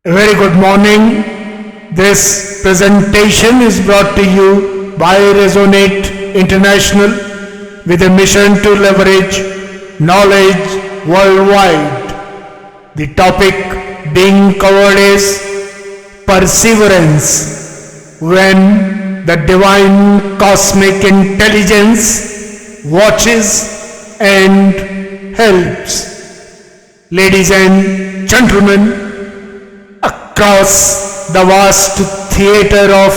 A very good morning. This presentation is brought to you by Resonate International with a mission to leverage knowledge worldwide. The topic being covered is perseverance. When the divine cosmic intelligence watches and helps. Ladies and gentlemen, across the vast theater of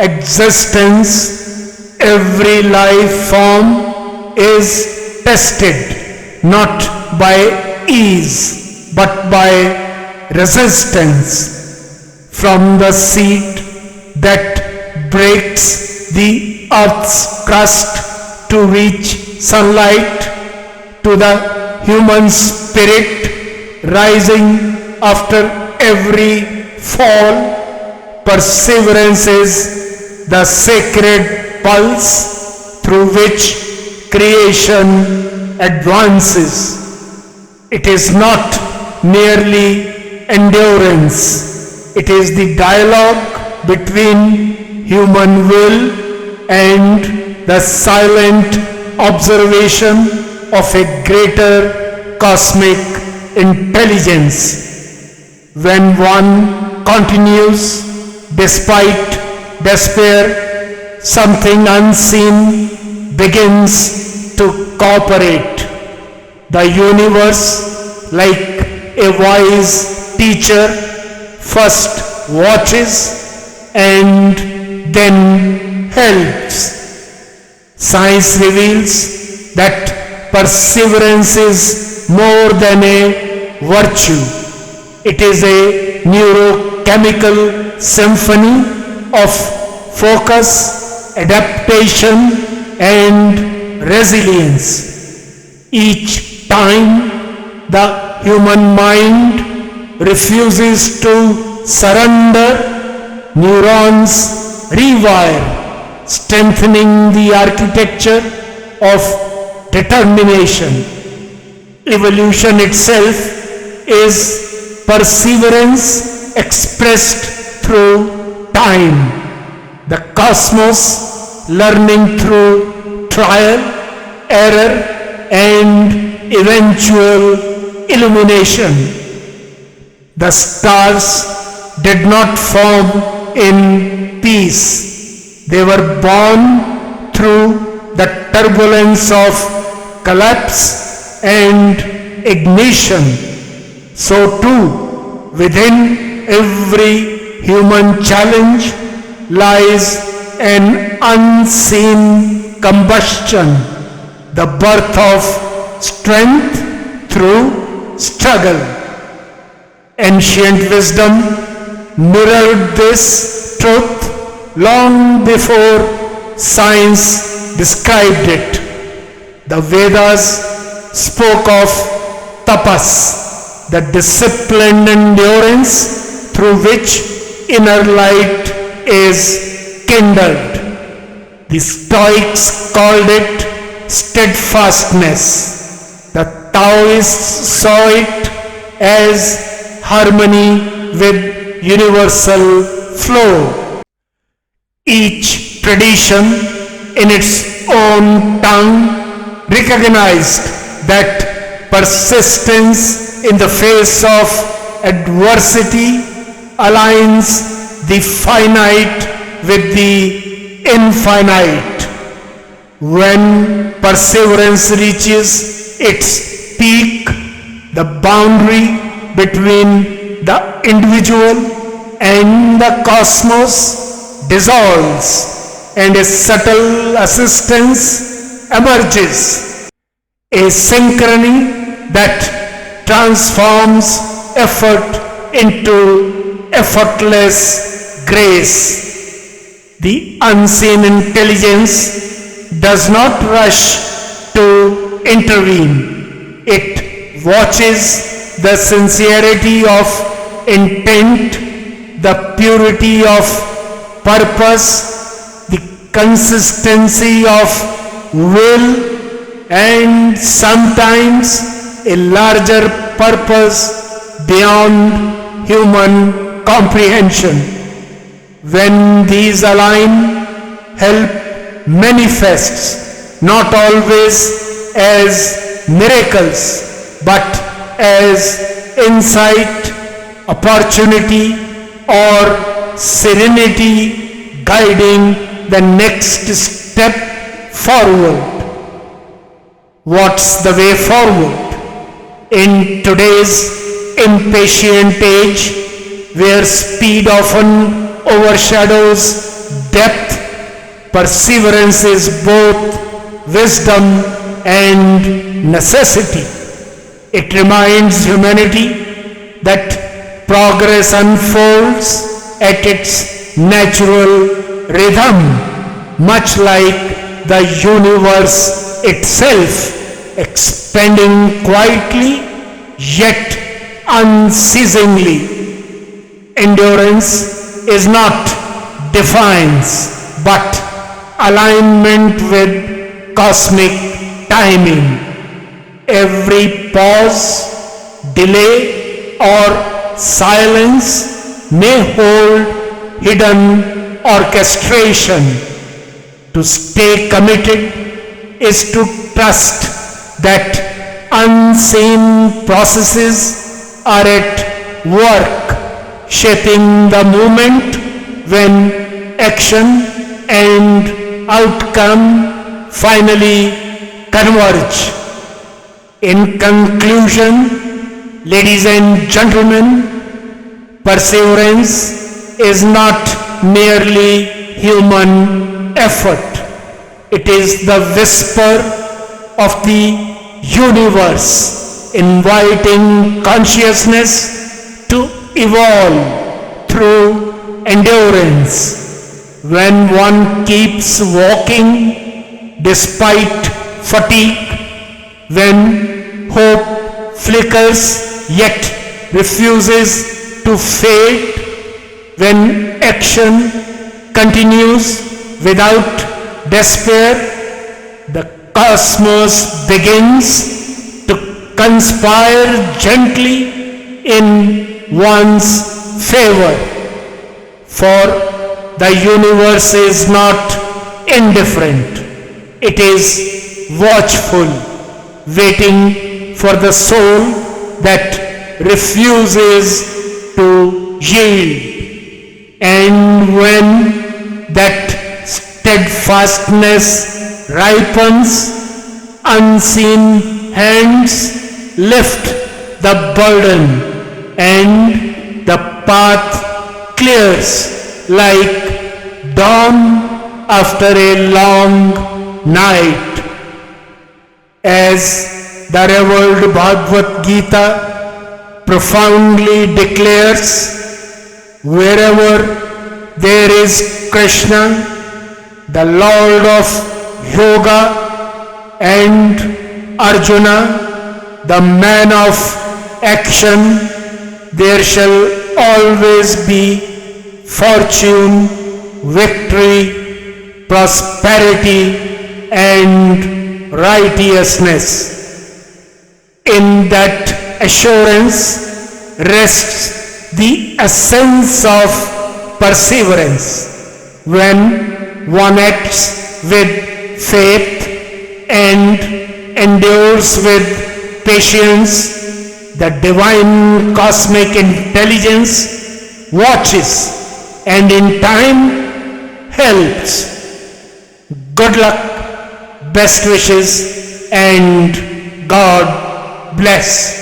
existence, every life form is tested not by ease but by resistance. From the seed that breaks the earth's crust to reach sunlight, to the human spirit rising after every fall, perseverance is the sacred pulse through which creation advances. It is not merely endurance, it is the dialogue between human will and the silent observation of a greater cosmic intelligence. When one continues despite despair, something unseen begins to cooperate. The universe, like a wise teacher, first watches and then helps. Science reveals that perseverance is more than a virtue. It is a neurochemical symphony of focus, adaptation, and resilience. Each time the human mind refuses to surrender, neurons rewire, strengthening the architecture of determination. Evolution itself is perseverance expressed through time. The cosmos learning through trial, error, and eventual illumination. The stars did not form in peace. They were born through the turbulence of collapse and ignition. So too, within every human challenge lies an unseen combustion, the birth of strength through struggle. Ancient wisdom mirrored this truth long before science described it. The Vedas spoke of tapas, the disciplined endurance through which inner light is kindled. The Stoics called it steadfastness. The Taoists saw it as harmony with universal flow. Each tradition in its own tongue recognized that persistence in the face of adversity aligns the finite with the infinite. When perseverance reaches its peak, the boundary between the individual and the cosmos dissolves and a subtle assistance emerges, a synchrony that transforms effort into effortless grace. The unseen intelligence does not rush to intervene. It watches the sincerity of intent, the purity of purpose, the consistency of will, and sometimes a larger purpose beyond human comprehension. When these align, help manifests not always as miracles but as insight, opportunity, or serenity guiding the next step forward. What's the way forward? In today's impatient age, where speed often overshadows depth, perseverance is both wisdom and necessity. It reminds humanity that progress unfolds at its natural rhythm, much like the universe itself, expanding quietly yet unceasingly. Endurance is not defiance but alignment with cosmic timing. Every pause, delay, or silence may hold hidden orchestration. To stay committed is to trust that unseen processes are at work, shaping the moment when action and outcome finally converge. In conclusion, ladies and gentlemen, perseverance is not merely human effort. It is the whisper of the universe, inviting consciousness to evolve through endurance. When one keeps walking despite fatigue, when hope flickers yet refuses to fade, when action continues without despair, the cosmos begins to conspire gently in one's favor. For the universe is not indifferent, it is watchful, waiting for the soul that refuses to yield. And when that steadfastness ripens, unseen hands lift the burden and the path clears like dawn after a long night. As the revered Bhagavad Gita profoundly declares, wherever there is Krishna, the Lord of Yoga, and Arjuna, the man of action, there shall always be fortune, victory, prosperity, and righteousness. In that assurance rests the essence of perseverance. When one acts with faith and endures with patience, the divine cosmic intelligence watches and in time helps. Good luck, best wishes, and God bless.